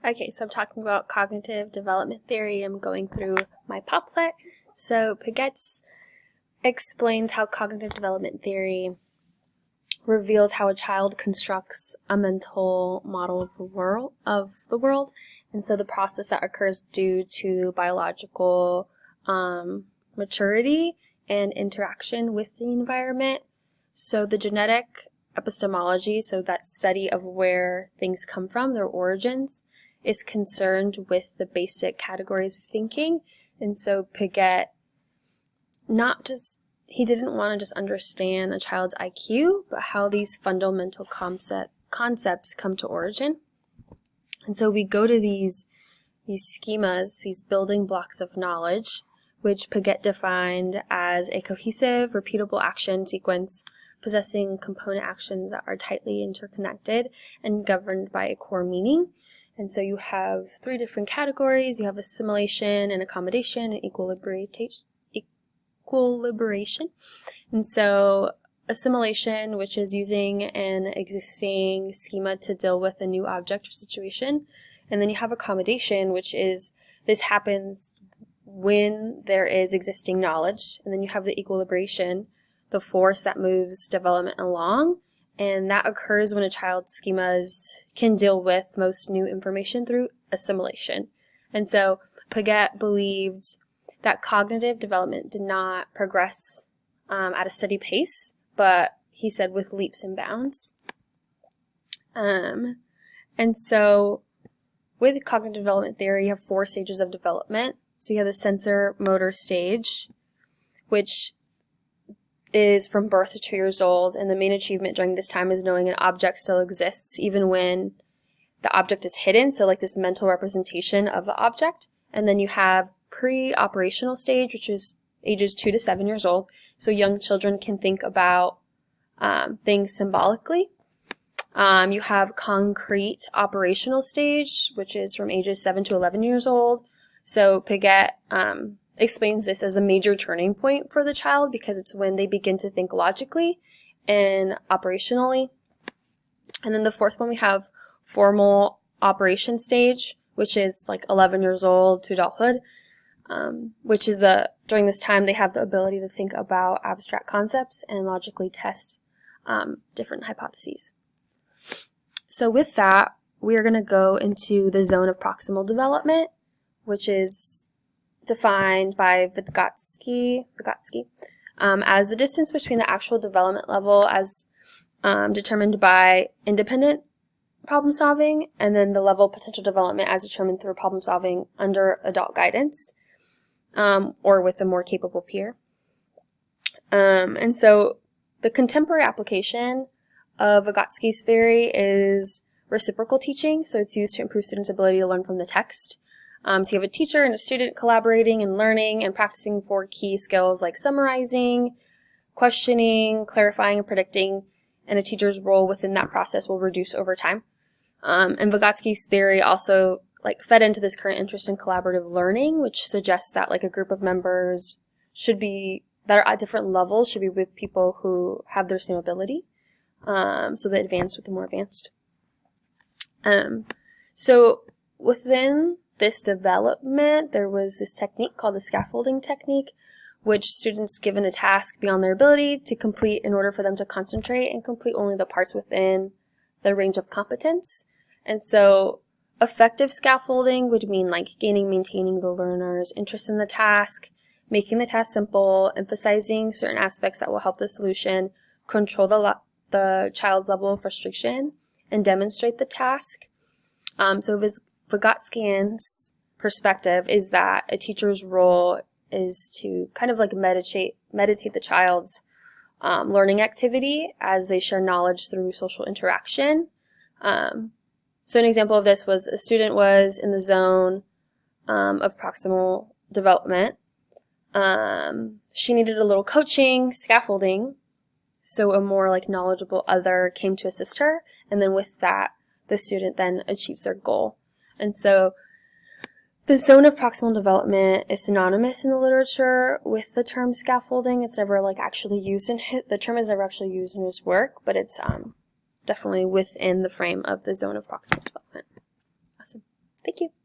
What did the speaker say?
Okay, so I'm talking about cognitive development theory. I'm going through my poplet. So Piaget's explains how cognitive development theory reveals how a child constructs a mental model of the world. And so the process that occurs due to biological maturity and interaction with the environment. So the genetic epistemology, so that study of where things come from, their origins, is concerned with the basic categories of thinking. And so Piaget, he didn't want to just understand a child's IQ, but how these fundamental concepts come to origin. And so we go to these schemas, these building blocks of knowledge, which Piaget defined as a cohesive, repeatable action sequence possessing component actions that are tightly interconnected and governed by a core meaning. And so you have three different categories. You have assimilation and accommodation and equilibration. And so assimilation, which is using an existing schema to deal with a new object or situation. And then you have accommodation, which is this happens when there is existing knowledge. And then you have the equilibration, the force that moves development along. And that occurs when a child's schemas can deal with most new information through assimilation. And so Piaget believed that cognitive development did not progress at a steady pace, but he said with leaps and bounds. And so with cognitive development theory, you have 4 stages of development. So you have the sensor motor stage, which is from birth to 2 years old, and the main achievement during this time is knowing an object still exists even when the object is hidden, so like this mental representation of the object. And then you have pre-operational stage, which is ages 2 to 7 years old, so young children can think about things symbolically. You have concrete operational stage, which is from ages 7 to 11 years old. So Piaget explains this as a major turning point for the child because it's when they begin to think logically and operationally. And then the fourth one, we have formal operation stage, which is like 11 years old to adulthood, which is during this time they have the ability to think about abstract concepts and logically test different hypotheses. So with that, we are going to go into the zone of proximal development, which is defined by Vygotsky as the distance between the actual development level as determined by independent problem solving, and then the level of potential development as determined through problem solving under adult guidance, or with a more capable peer. And so the contemporary application of Vygotsky's theory is reciprocal teaching, so it's used to improve students' ability to learn from the text. So you have a teacher and a student collaborating and learning and practicing 4 key skills like summarizing, questioning, clarifying, and predicting, and a teacher's role within that process will reduce over time. And Vygotsky's theory also fed into this current interest in collaborative learning, which suggests that a group of members that are at different levels should be with people who have their same ability, so the advanced with the more advanced. So within this development, there was this technique called the scaffolding technique, which students given a task beyond their ability to complete in order for them to concentrate and complete only the parts within the range of competence. And so effective scaffolding would mean maintaining the learner's interest in the task, making the task simple, emphasizing certain aspects that will help the solution, control the child's level of frustration, and demonstrate the task. So Vygotskian's perspective is that a teacher's role is to kind of meditate the child's learning activity as they share knowledge through social interaction. So an example of this was a student was in the zone of proximal development. She needed a little coaching, scaffolding, so a more knowledgeable other came to assist her, and then with that, the student then achieves their goal. And so the zone of proximal development is synonymous in the literature with the term scaffolding. It's never actually used the term is never actually used in his work, but it's definitely within the frame of the zone of proximal development. Awesome. Thanks. Thank you.